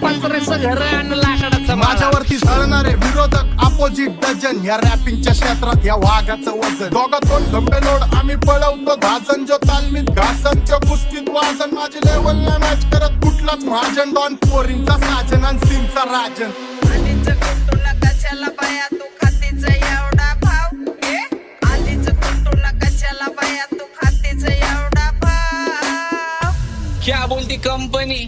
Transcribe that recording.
पत्र्याचं घर आणि लाकडाचं माळा. माझ्यावरती झळणारे विरोधक अपोजिट डझन या रॅपिंगच्या क्षेत्रात या वाघाचं वजन. दोघात दोन खंबे लोड आम्ही पळवतो धाजन. जो तालमीत घासन जो कुस्तीत वाजन. माझी लेवल नाही मॅच करत कुठलाच महाजन. डॉन पोरींचा साजन आणि सिंगचा राजन. आलीच कुटुला कशाला बाया तू खातीच एवढा भाव. आलीच कुटुला कशाला बाया तू खातीच एवढा भाव. क्या बोलती कंपनी